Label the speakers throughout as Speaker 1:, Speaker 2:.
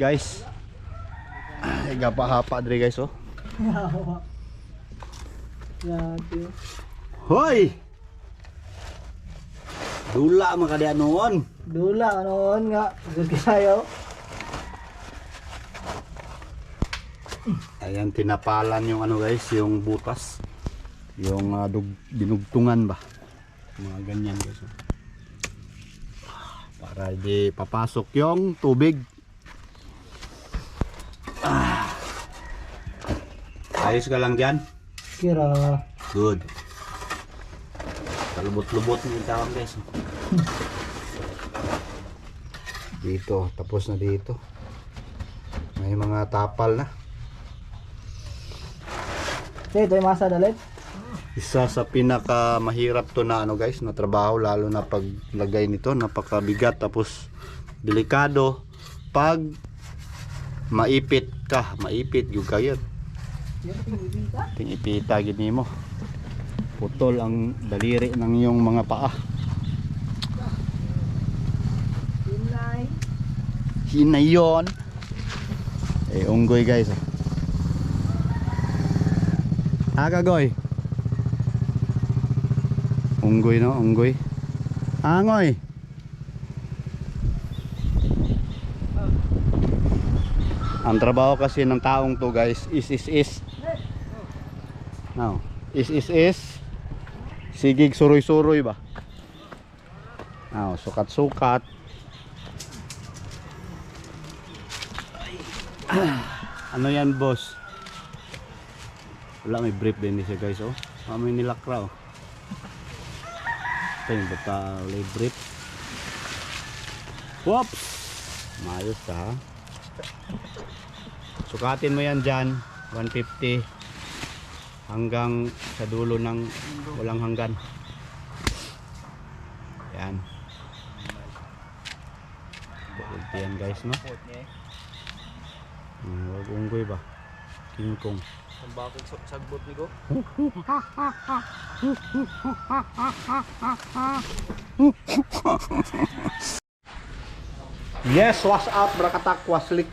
Speaker 1: guys. Ay gapa-hapa dre guys oh. Hoy. Dula makadian noon.
Speaker 2: Dula noon nga, good kayo.
Speaker 1: Ayan tinapalan yung ano guys, yung butas. Yung dinugtungan ba. Mga ganyan guys. Para di papasok yung tubig. Ayos ka lang dyan?
Speaker 2: Kira.
Speaker 1: Good. Kalubot-lubot yung tawag guys. Dito, tapos na dito. May mga tapal na.
Speaker 2: Ito yung masa dalit.
Speaker 1: Isa sa pinaka mahirap to na ano guys, na trabaho, lalo na paglagay nito, napakabigat tapos delikado pag maipit yung kayot. Ting ipita gini mo. Putol ang daliri ng iyong mga paa. Hinay yun. Unggoy guys. Kagoy. Unggoy no, unggoy. Angoy. Ang trabaho kasi ng taong to guys is. Now, is. Sigig suroy-suroy ba? Now, sukat-sukat. Ano yan boss? Wala, may brief din siya guys oh. May nilakra oh. Ito yung batali brief. Whoops! Mayos ha. Sukatin mo yan dyan 150 hanggang sa dulo ng walang hanggan. Yan. Ito yan guys no. Wag unggoy ba? King Kong.
Speaker 3: Ang bakit sagbot ni ko?
Speaker 1: Yes, what's up? Brakatak, waslik.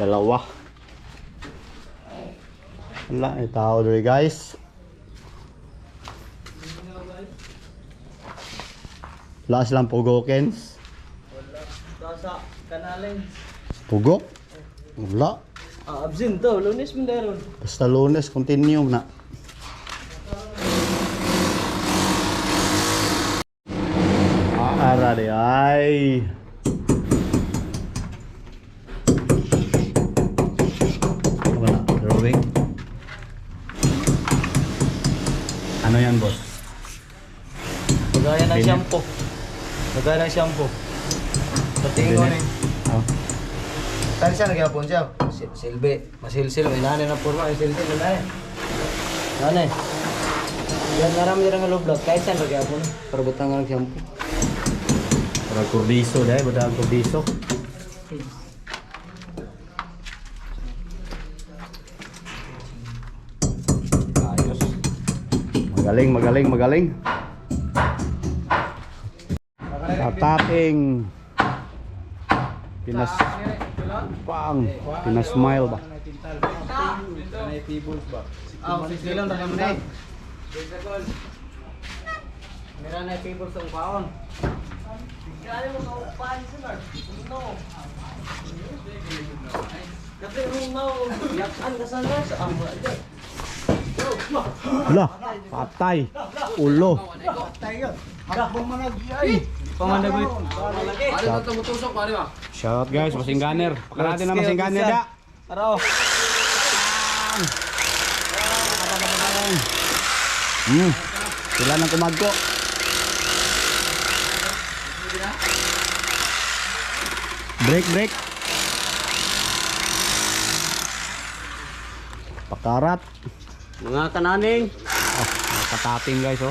Speaker 1: Dalawa. Wala, tao dito guys. Wala silang pugokens.
Speaker 2: Sa kanalin.
Speaker 1: Pugok? Wala.
Speaker 2: Absent to, Lunes mo daron.
Speaker 1: Basta Lunes, continue na. Ara de ay. Wala, drawing. Ano yan, boss?
Speaker 2: Pagaya ng shampoo. Pagaya ng shampoo. Patingon eh.
Speaker 1: Oh.
Speaker 2: Tadi siya nagyapon siya. Silbi. Masilsil. May nanay na purma. May silbi. Nanay. Nanay. Yan naram nila nga lublot. Kahit saan nagyapon. Parabutang nga ng shampoo.
Speaker 1: Para kurdiso dahil. Bada ang kurdiso. Ayos. Magaling. Tating Pinas-smile ba?
Speaker 3: May tables ba?
Speaker 2: Silang na kami na. Meron na people sa upaon. Kaya mo sa upahan sila. No. Kasi no. Yakan ka sana sa amo.
Speaker 1: Hala, patay. Ulo.
Speaker 2: Hakbong mga giyay. Pamandagwit.
Speaker 3: Ano ito mutusok pare ba?
Speaker 1: Shout guys, masing gunner. Pakaratin na masing gunner da.
Speaker 2: Taro.
Speaker 1: Sila nang kumagko. Break. Pakarat.
Speaker 2: Mga kananing.
Speaker 1: Katating guys oh.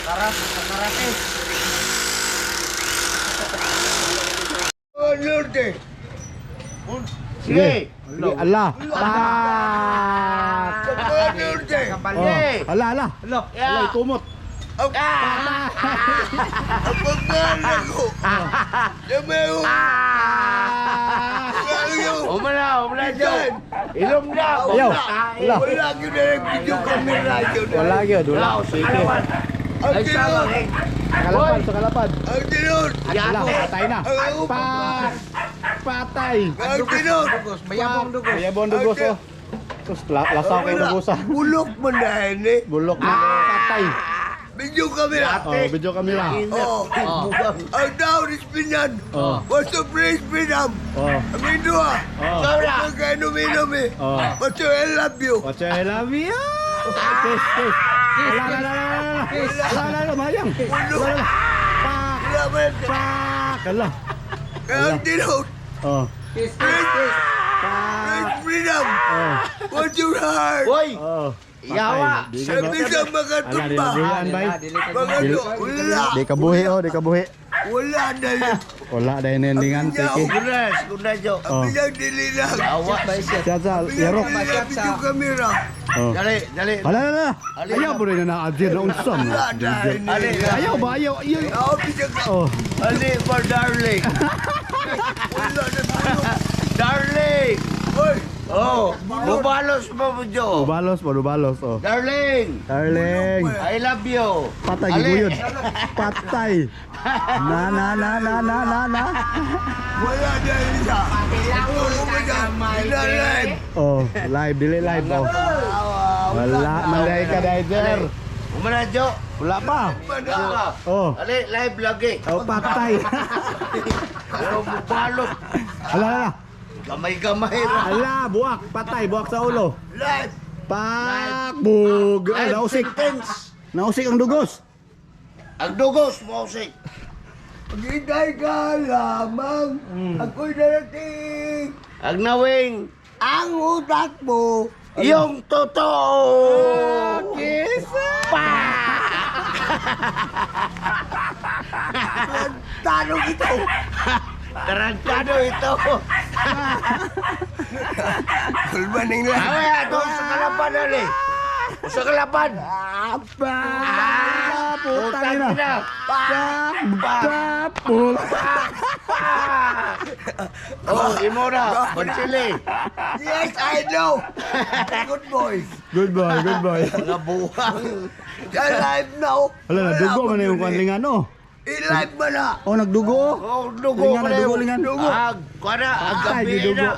Speaker 2: Pakarat eh. Lorde.
Speaker 1: Sige. Allah.
Speaker 2: Lorde.
Speaker 1: Ala. Ala, ikumot.
Speaker 4: Ang pagkalan ko. Yameho. Umala dyan.
Speaker 2: Ilong na.
Speaker 1: Ayaw.
Speaker 4: Wala ko na yung video camera yun.
Speaker 1: Wala yun. Wala. Sige.
Speaker 4: Ang tinod.
Speaker 1: Kalapad sa kalapad.
Speaker 4: Ang tinod.
Speaker 1: Wala. Patay na.
Speaker 4: Ang
Speaker 1: Patay.
Speaker 4: Ang tinod.
Speaker 1: Mayabong dugos oh. Tapos lasaw kayo dugosa.
Speaker 4: Bulok mo na yun eh.
Speaker 1: Bulok na patay.
Speaker 4: Video camera.
Speaker 1: Oh, video kamera.
Speaker 4: Oh. Ang down is pinan.
Speaker 1: Oh.
Speaker 4: What's the praise pinam?
Speaker 1: Oh.
Speaker 4: Amin doa.
Speaker 1: Oh.
Speaker 4: Ang kainom-inom eh.
Speaker 1: Oh.
Speaker 4: What's your I love you?
Speaker 1: Watch I love you. Kiss. Wala, mayang. Wala. Pak.
Speaker 4: Wala mo yan.
Speaker 1: Pak. Kala.
Speaker 4: Kaya ang tinod.
Speaker 1: Oh.
Speaker 4: Praise freedom.
Speaker 1: Oh.
Speaker 4: What's your heart?
Speaker 1: Oh.
Speaker 2: Yawa.
Speaker 4: Sabi sa mga
Speaker 1: Ala,
Speaker 4: tumba.
Speaker 1: dinabuhian bay.
Speaker 4: Mga wala.
Speaker 1: Di kabuhi oh, di kabuhi.
Speaker 4: Wala na yun.
Speaker 1: Wala dahil endingan tiki. Oh.
Speaker 4: Ang bilang dililang.
Speaker 1: Siya sa yarok.
Speaker 4: Video camera.
Speaker 1: Oh.
Speaker 2: Dali.
Speaker 1: Hala. Ayaw mo rin na na-adjir na unsam.
Speaker 4: Wala na yun.
Speaker 1: Ayaw ba? Ayaw.
Speaker 4: Ako bilang ka.
Speaker 1: Oh.
Speaker 2: Ali for darling.
Speaker 4: Wala na tulog.
Speaker 2: Darling.
Speaker 4: Hoy.
Speaker 2: Oh, bubalos mo Jo.
Speaker 1: Balos, balos. Oh.
Speaker 2: Darling.
Speaker 1: Darling.
Speaker 2: I love you.
Speaker 1: Patay
Speaker 2: Ali.
Speaker 1: giguyod. Patay. Na.
Speaker 4: Wala na yun isa. Live.
Speaker 1: Oh, live dili live oh. Wala man dai ka diver.
Speaker 2: Umana Jo.
Speaker 1: Wala pa.
Speaker 2: Wala.
Speaker 1: Oh.
Speaker 2: Ali live lagi.
Speaker 1: Oh, patay.
Speaker 2: Pero bubalot.
Speaker 1: Hala.
Speaker 2: Gamay-gamay ra.
Speaker 1: Hala, buwak, patay, buwak sa ulo.
Speaker 4: Live.
Speaker 1: Pakbog. Ay, nausik. Nausik ang dugos.
Speaker 2: Ang dugos mo usik.
Speaker 4: Paghintay ka lamang. Ako'y darating.
Speaker 2: Ang nawing.
Speaker 4: Ang utak mo.
Speaker 2: Yung totoo.
Speaker 4: Tanong ito.
Speaker 2: Tarantado ito.
Speaker 4: Kulmaning lang.
Speaker 2: Ay, ato sa kalapan ali. Sa kalapan.
Speaker 1: Putang ina. Pakbog.
Speaker 2: Oh, imo na. Bansili.
Speaker 4: Yes, I know. Good boy.
Speaker 1: Good boy.
Speaker 2: Mga buwang.
Speaker 4: You're live now.
Speaker 1: Hala, nadugo man yung kwanlingan oh.
Speaker 4: I-live mo na.
Speaker 1: Oh, nagdugo.
Speaker 2: Oh, dugo
Speaker 1: Lingan,
Speaker 2: pala
Speaker 1: dugo,
Speaker 2: yun.
Speaker 1: lingan.
Speaker 2: Dugo. Kuwada, ang
Speaker 1: Patay,
Speaker 2: gabi
Speaker 1: gidugo.
Speaker 2: na.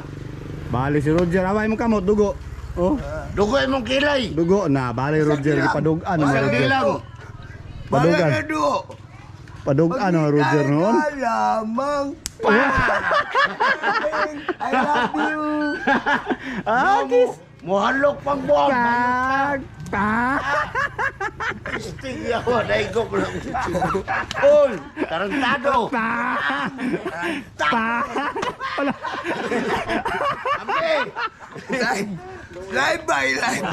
Speaker 1: Bali si Roger, away mo kamot, dugo. Oh,
Speaker 2: Dugo imong kilay.
Speaker 1: dugo na, bali Roger, ipadugan mo
Speaker 2: Isang
Speaker 1: Roger.
Speaker 2: dilang.
Speaker 1: Padugan.
Speaker 4: Bala na do.
Speaker 1: Padugan mo Roger noon.
Speaker 4: Paghintay ka lamang. I love you.
Speaker 1: Kiss.
Speaker 2: Muhalok pang buwang.
Speaker 1: Pak.
Speaker 2: Sting yawa, naigok lang. Oy, tarantado.
Speaker 1: Wala.
Speaker 2: Ambi.
Speaker 4: Live. Live by live.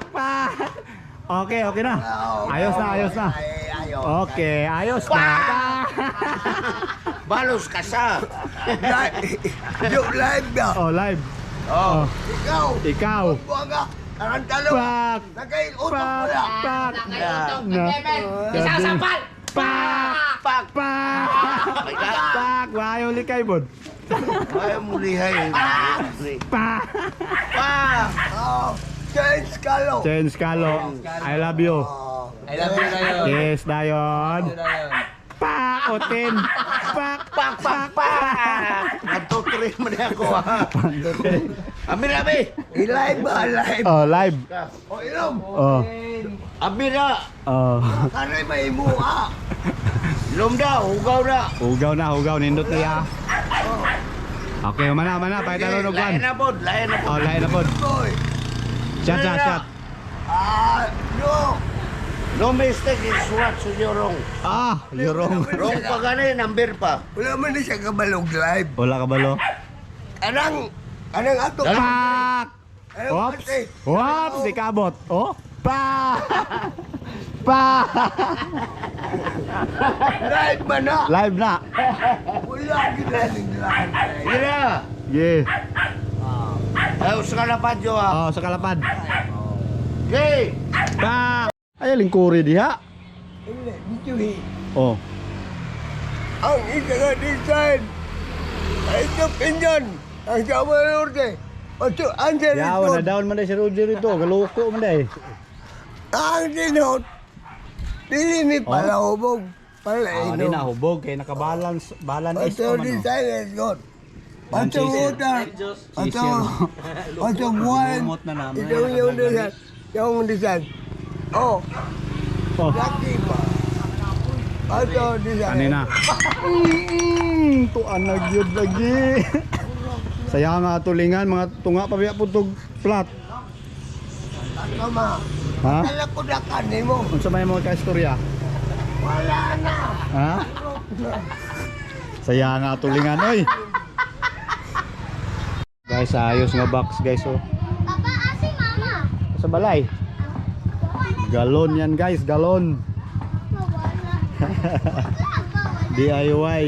Speaker 1: Pak. Okay na. Ayos na. Okay, ayos na.
Speaker 2: Balos ka sa.
Speaker 4: Yung live na.
Speaker 1: Oh, live.
Speaker 2: Oh.
Speaker 4: Ikaw.
Speaker 1: Ikaw.
Speaker 4: Buwan ka. Tarantalo.
Speaker 1: Pak.
Speaker 4: Nagkaiutok mo na.
Speaker 1: Pak.
Speaker 5: Isang sampal!
Speaker 1: Pak. Wayo likay bod.
Speaker 2: Ay, mulihay.
Speaker 1: Pak.
Speaker 2: Pa.
Speaker 4: Oh, Change kalo.
Speaker 1: Chen Scalo. I love you.
Speaker 3: I love you kayo.
Speaker 1: Yes, dayon. Pak. Otin. Pak.
Speaker 2: Nagtuturi mo na ako ha. Ami.
Speaker 4: I-live ba? Live.
Speaker 1: Oh, live.
Speaker 4: O ilom.
Speaker 1: Oh.
Speaker 2: Amira.
Speaker 1: Oh.
Speaker 4: Kanay may imuha.
Speaker 2: Lumda, hugaw na.
Speaker 1: Hugaw nindot niya. Okay, mana, pakita ro nogwan.
Speaker 2: Lain na pod.
Speaker 1: Oh, lain na pod.
Speaker 4: Boy.
Speaker 1: Shot.
Speaker 4: No.
Speaker 2: No mistake is what so you're wrong.
Speaker 1: You're wrong.
Speaker 2: Wrong pa gani, number pa.
Speaker 4: Wala man na siya kabalog live.
Speaker 1: Wala ka balo?
Speaker 4: Anang ato.
Speaker 1: Pak!
Speaker 4: Anong
Speaker 1: Oops!
Speaker 4: ate?
Speaker 1: Oops! Di kabot. Oh! Pak!
Speaker 4: Live man na.
Speaker 1: Live na.
Speaker 4: Wala ginaling live.
Speaker 2: Mira.
Speaker 1: Yeah.
Speaker 2: Ay, sa kalapan jo ha.
Speaker 1: Oh, sa kalapad.
Speaker 2: Okay.
Speaker 1: Pak! Ay lingkuri diha.
Speaker 4: Hindi, dito
Speaker 1: Oh.
Speaker 4: ang isa nga design. Ito pinyan. Ang sama ng norte. Ito, ang
Speaker 1: Yawa na
Speaker 4: sinot.
Speaker 1: down man dai si Roger ito, galoko man dai.
Speaker 4: Ang sinot. Dili mi pala hubog. Pala
Speaker 1: Ah, di na hubog kay nakabalance balance is
Speaker 4: Ito
Speaker 1: man.
Speaker 4: design is good.
Speaker 1: Ang
Speaker 4: Ito
Speaker 1: chaser.
Speaker 4: utar. Ito buwan.
Speaker 1: Lumot na naman.
Speaker 4: Ito yung design. Yung design. Oh,
Speaker 1: Oh,
Speaker 4: laki pa. Ito design.
Speaker 1: kanina. Tuan na gyud lagi. Saya nga tulingan mga tunga pa biya putog flat.
Speaker 4: Kama.
Speaker 1: Ha?
Speaker 4: Kala ko dakan ni mo.
Speaker 1: Unsa may mga kaistorya?
Speaker 4: Wala na.
Speaker 1: Ha? Saya nga tulingan oy. Guys, ayos nga box guys oh.
Speaker 5: Papa, asi mama.
Speaker 1: Sa balay. Galon yan guys, galon. DIY.